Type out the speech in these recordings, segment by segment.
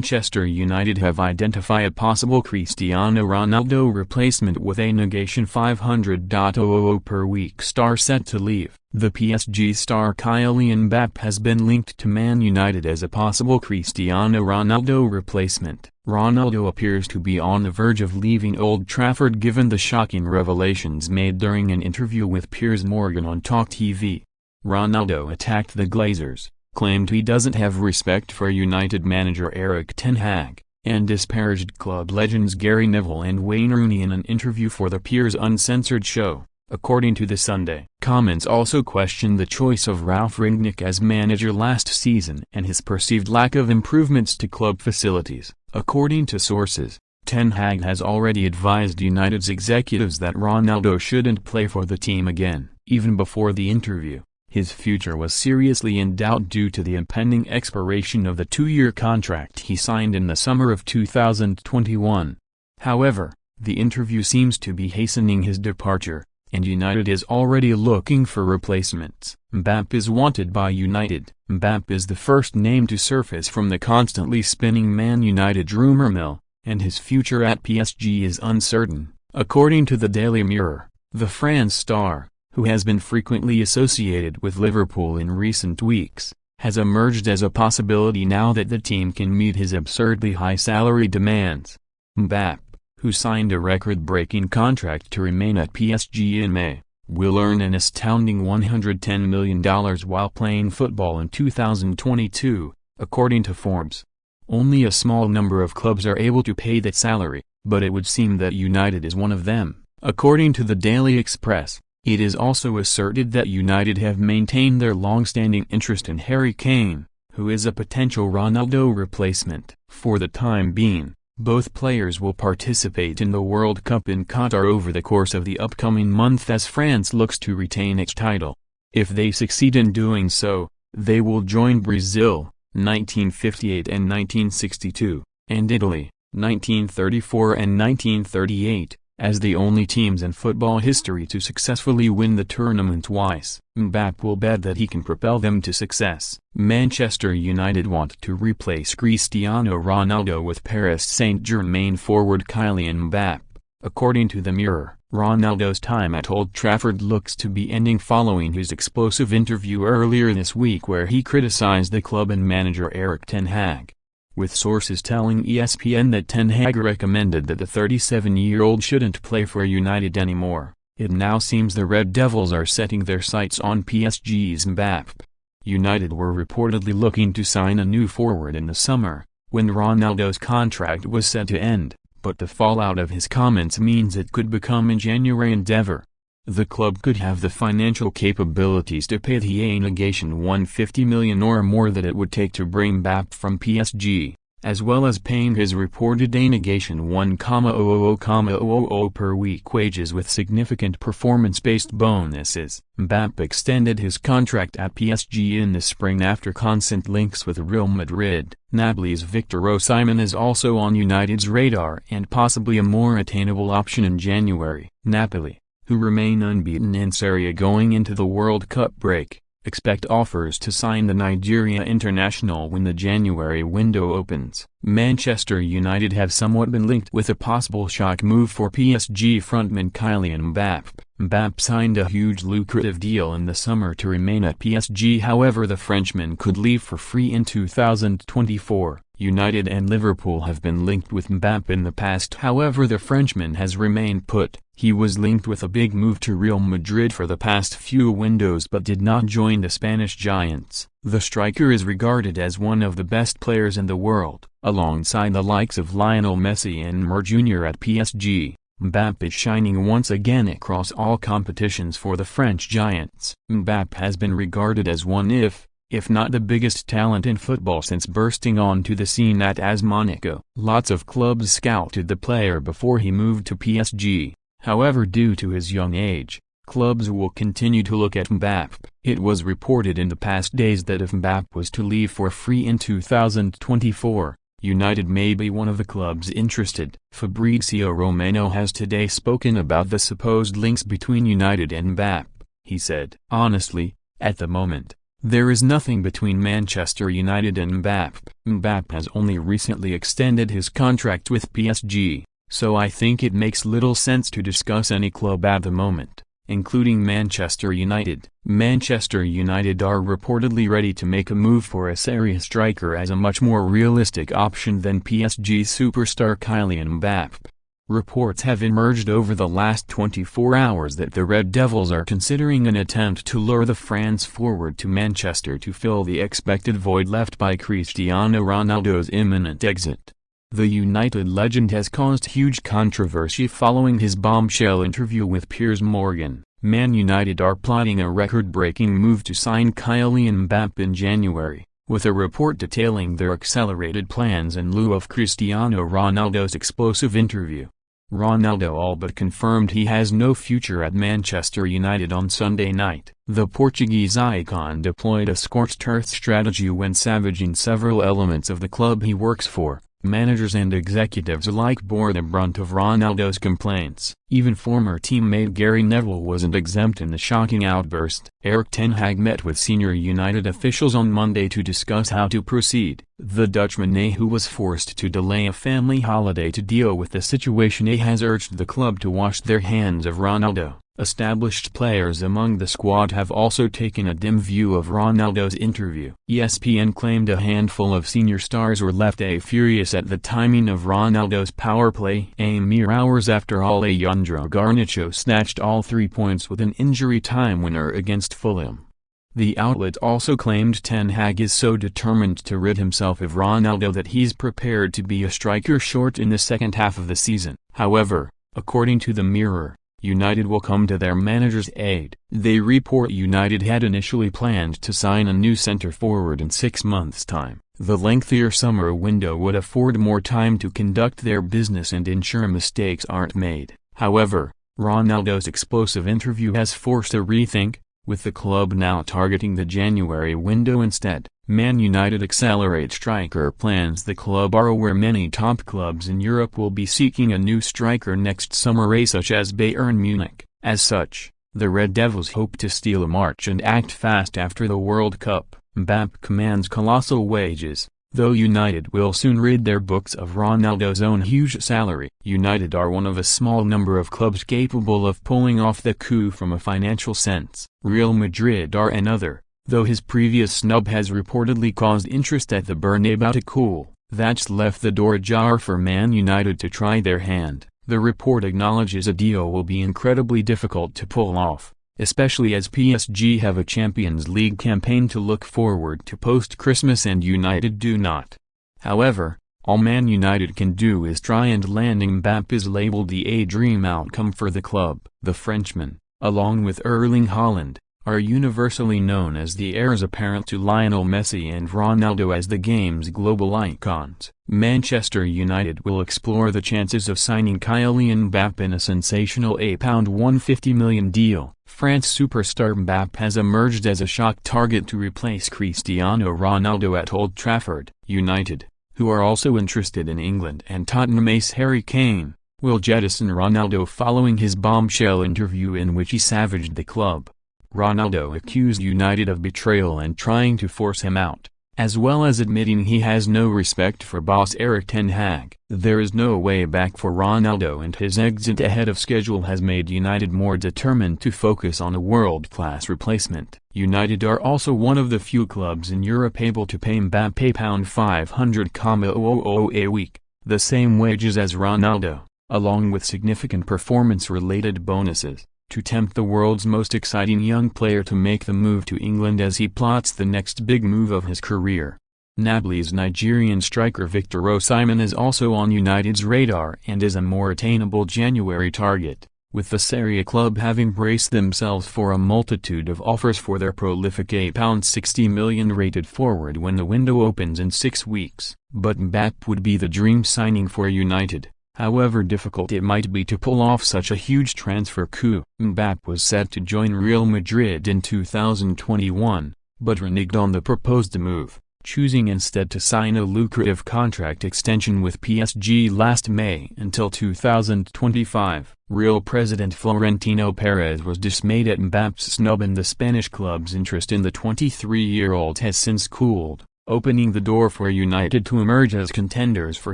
Manchester United have identified a possible Cristiano Ronaldo replacement with a negation 500,000 per week star set to leave. The PSG star Kylian Mbappe has been linked to Man United as a possible Cristiano Ronaldo replacement. Ronaldo appears to be on the verge of leaving Old Trafford given the shocking revelations made during an interview with Piers Morgan on Talk TV. Ronaldo attacked the Glazers, claimed he doesn't have respect for United manager Erik ten Hag, and disparaged club legends Gary Neville and Wayne Rooney in an interview for the Piers Uncensored show, according to The Sunday. Comments also questioned the choice of Ralf Rangnick as manager last season and his perceived lack of improvements to club facilities. According to sources, Ten Hag has already advised United's executives that Ronaldo shouldn't play for the team again. Even before the interview, his future was seriously in doubt due to the impending expiration of the two-year contract he signed in the summer of 2021. However, the interview seems to be hastening his departure, and United is already looking for replacements. Mbappe is wanted by United. Mbappe is the first name to surface from the constantly spinning Man United rumor mill, and his future at PSG is uncertain. According to the Daily Mirror, the France star, who has been frequently associated with Liverpool in recent weeks, has emerged as a possibility now that the team can meet his absurdly high salary demands. Mbappe, who signed a record-breaking contract to remain at PSG in May, will earn an astounding $110 million while playing football in 2022, according to Forbes. Only a small number of clubs are able to pay that salary, but it would seem that United is one of them. According to the Daily Express, it is also asserted that United have maintained their long-standing interest in Harry Kane, who is a potential Ronaldo replacement. For the time being, both players will participate in the World Cup in Qatar over the course of the upcoming month as France looks to retain its title. If they succeed in doing so, they will join Brazil, 1958 and 1962, and Italy, 1934 and 1938, as the only teams in football history to successfully win the tournament twice. Mbappe will bet that he can propel them to success. Manchester United want to replace Cristiano Ronaldo with Paris Saint-Germain forward Kylian Mbappe. According to the Mirror, Ronaldo's time at Old Trafford looks to be ending following his explosive interview earlier this week where he criticized the club and manager Erik ten Hag, with sources telling ESPN that Ten Hag recommended that the 37-year-old shouldn't play for United anymore. It now seems the Red Devils are setting their sights on PSG's Mbappe. United were reportedly looking to sign a new forward in the summer, when Ronaldo's contract was set to end, but the fallout of his comments means it could become a January endeavor. The club could have the financial capabilities to pay the negation $150 million or more that it would take to bring Mbappe from PSG, as well as paying his reported negation $1,000,000 per week wages with significant performance-based bonuses. Mbappe extended his contract at PSG in the spring after constant links with Real Madrid. Napoli's Victor Osimhen is also on United's radar and possibly a more attainable option in January. Napoli, who remain unbeaten in Serie A going into the World Cup break, expect offers to sign the Nigeria international when the January window opens. Manchester United have somewhat been linked with a possible shock move for PSG frontman Kylian Mbappe. Mbappe signed a huge lucrative deal in the summer to remain at PSG. However, the Frenchman could leave for free in 2024. United and Liverpool have been linked with Mbappe in the past. However, the Frenchman has remained put. He was linked with a big move to Real Madrid for the past few windows but did not join the Spanish giants. The striker is regarded as one of the best players in the world. Alongside the likes of Lionel Messi and Neymar Jr. at PSG, Mbappe is shining once again across all competitions for the French giants. Mbappe has been regarded as one if not the biggest talent in football since bursting onto the scene at AS Monaco. Lots of clubs scouted the player before he moved to PSG. However, due to his young age, clubs will continue to look at Mbappe. It was reported in the past days that if Mbappe was to leave for free in 2024, United may be one of the clubs interested. Fabrizio Romano has today spoken about the supposed links between United and Mbappe. He said, "Honestly, at the moment, There is nothing between Manchester United and Mbappe. Mbappe has only recently extended his contract with PSG, so I think it makes little sense to discuss any club at the moment, including Manchester United. Manchester United are reportedly ready to make a move for a Serie striker as a much more realistic option than PSG superstar Kylian Mbappe. Reports have emerged over the last 24 hours that the Red Devils are considering an attempt to lure the France forward to Manchester to fill the expected void left by Cristiano Ronaldo's imminent exit. The United legend has caused huge controversy following his bombshell interview with Piers Morgan. Man United are plotting a record-breaking move to sign Kylian Mbappe in January, with a report detailing their accelerated plans in lieu of Cristiano Ronaldo's explosive interview. Ronaldo all but confirmed he has no future at Manchester United on Sunday night. The Portuguese icon deployed a scorched earth strategy when savaging several elements of the club he works for. Managers and executives alike bore the brunt of Ronaldo's complaints. Even former teammate Gary Neville wasn't exempt in the shocking outburst. Erik ten Hag met with senior United officials on Monday to discuss how to proceed. The Dutchman, who was forced to delay a family holiday to deal with the situation, has urged the club to wash their hands of Ronaldo. Established players among the squad have also taken a dim view of Ronaldo's interview. ESPN claimed a handful of senior stars were left furious at the timing of Ronaldo's power play, a mere hours after Alejandro Garnacho snatched all 3 points with an injury time winner against Fulham. The outlet also claimed Ten Hag is so determined to rid himself of Ronaldo that he's prepared to be a striker short in the second half of the season. However, according to the Mirror, United will come to their manager's aid. They report United had initially planned to sign a new centre-forward in 6 months' time. The lengthier summer window would afford more time to conduct their business and ensure mistakes aren't made. However, Ronaldo's explosive interview has forced a rethink, with the club now targeting the January window instead. Man United accelerate striker plans. The club are aware many top clubs in Europe will be seeking a new striker next summer, such as Bayern Munich. As such, the Red Devils hope to steal a march and act fast after the World Cup. Mbappe commands colossal wages, though United will soon rid their books of Ronaldo's own huge salary. United are one of a small number of clubs capable of pulling off the coup from a financial sense. Real Madrid are another, though his previous snub has reportedly caused interest at the Bernabeu to cool. That's left the door ajar for Man United to try their hand. The report acknowledges a deal will be incredibly difficult to pull off, especially as PSG have a Champions League campaign to look forward to post-Christmas and United do not. However, all Man United can do is try, and landing Mbappe is labeled the dream outcome for the club. The Frenchman, along with Erling Haaland, are universally known as the heirs apparent to Lionel Messi and Ronaldo as the game's global icons. Manchester United will explore the chances of signing Kylian Mbappe in a sensational £150 million deal. France superstar Mbappe has emerged as a shock target to replace Cristiano Ronaldo at Old Trafford. United, who are also interested in England and Tottenham ace Harry Kane, will jettison Ronaldo following his bombshell interview in which he savaged the club. Ronaldo accused United of betrayal and trying to force him out, as well as admitting he has no respect for boss Erik ten Hag. There is no way back for Ronaldo, and his exit ahead of schedule has made United more determined to focus on a world-class replacement. United are also one of the few clubs in Europe able to pay Mbappe £500,000 a week, the same wages as Ronaldo, along with significant performance-related bonuses, to tempt the world's most exciting young player to make the move to England as he plots the next big move of his career. Napoli's Nigerian striker Victor Osimhen is also on United's radar and is a more attainable January target, with the Serie club having braced themselves for a multitude of offers for their prolific £60 million rated forward when the window opens in 6 weeks. But Mbappe would be the dream signing for United, however difficult it might be to pull off such a huge transfer coup. Mbappe was set to join Real Madrid in 2021, but reneged on the proposed move. choosing instead to sign a lucrative contract extension with PSG last May until 2025. Real president Florentino Perez was dismayed at Mbappe's snub, and the Spanish club's interest in the 23-year-old has since cooled, opening the door for United to emerge as contenders for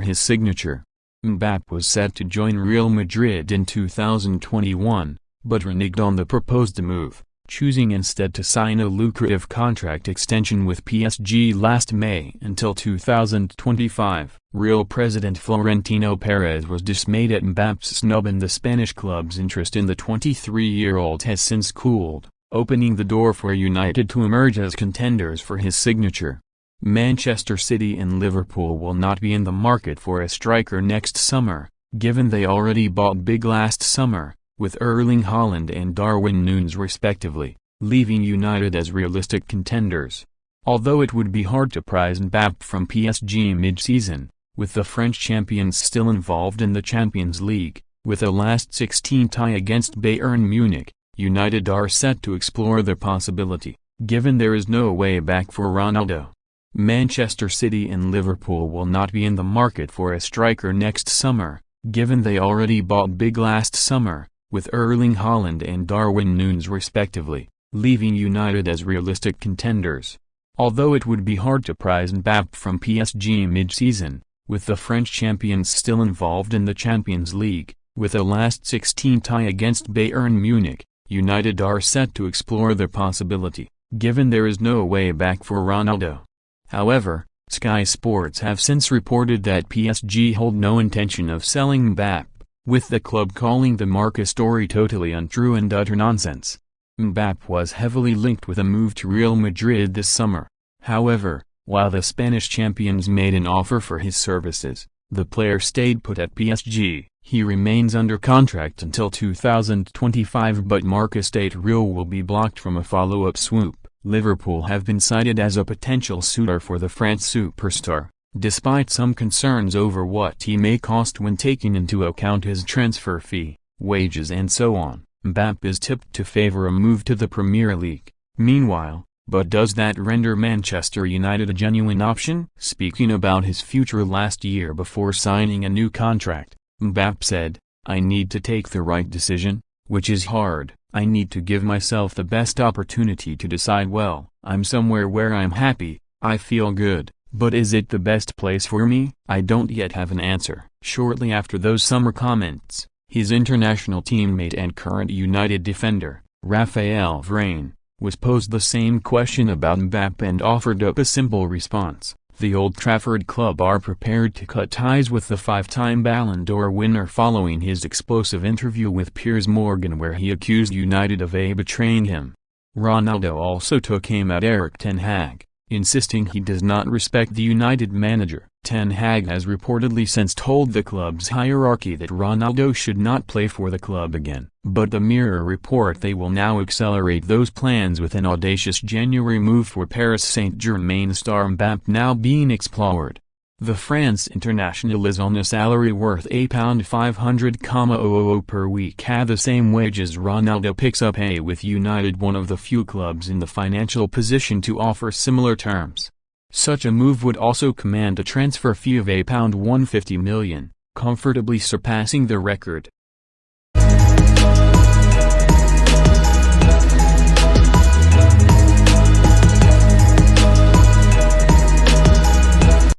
his signature. Mbappe was set to join Real Madrid in 2021, but reneged on the proposed move, choosing instead to sign a lucrative contract extension with PSG last May until 2025. Real president Florentino Perez was dismayed at Mbappe's snub, and the Spanish club's interest in the 23-year-old has since cooled, opening the door for United to emerge as contenders for his signature. Manchester City and Liverpool will not be in the market for a striker next summer, given they already bought big last summer, with Erling Haaland and Darwin Núñez respectively, leaving United as realistic contenders. Although it would be hard to prize Mbappe from PSG mid-season, with the French champions still involved in the Champions League, with a last 16 tie against Bayern Munich, United are set to explore the possibility, given there is no way back for Ronaldo. Manchester City and Liverpool will not be in the market for a striker next summer, given they already bought big last summer, with Erling Haaland and Darwin Núñez respectively, leaving United as realistic contenders. Although it would be hard to prize Mbappe from PSG mid-season, with the French champions still involved in the Champions League, with a last 16 tie against Bayern Munich, United are set to explore the possibility, given there is no way back for Ronaldo. However, Sky Sports have since reported that PSG hold no intention of selling Mbappe, with the club calling the Marca story totally untrue and utter nonsense. Mbappe was heavily linked with a move to Real Madrid this summer. However, while the Spanish champions made an offer for his services, the player stayed put at PSG. He remains under contract until 2025, but Marca state Real will be blocked from a follow-up swoop. Liverpool have been cited as a potential suitor for the France superstar, despite some concerns over what he may cost when taking into account his transfer fee, wages and so on. Mbappe is tipped to favor a move to the Premier League. Meanwhile, but does that render Manchester United a genuine option? Speaking about his future last year before signing a new contract, Mbappe said, "I need to take the right decision, which is hard. I need to give myself the best opportunity to decide well. I'm somewhere where I'm happy, I feel good, but is it the best place for me? I don't yet have an answer." Shortly after those summer comments, his international teammate and current United defender, Raphael Varane, was posed the same question about Mbappe and offered up a simple response. The Old Trafford club are prepared to cut ties with the five-time Ballon d'Or winner following his explosive interview with Piers Morgan, where he accused United of betraying him. Ronaldo also took aim at Erik ten Hag, insisting he does not respect the United manager. Ten Hag has reportedly since told the club's hierarchy that Ronaldo should not play for the club again. But the Mirror report they will now accelerate those plans with an audacious January move for Paris Saint-Germain star Mbappe now being explored. The France international is on a salary worth £500,000 per week, at the same wage as Ronaldo picks up with United, one of the few clubs in the financial position to offer similar terms. Such a move would also command a transfer fee of £150 million, comfortably surpassing the record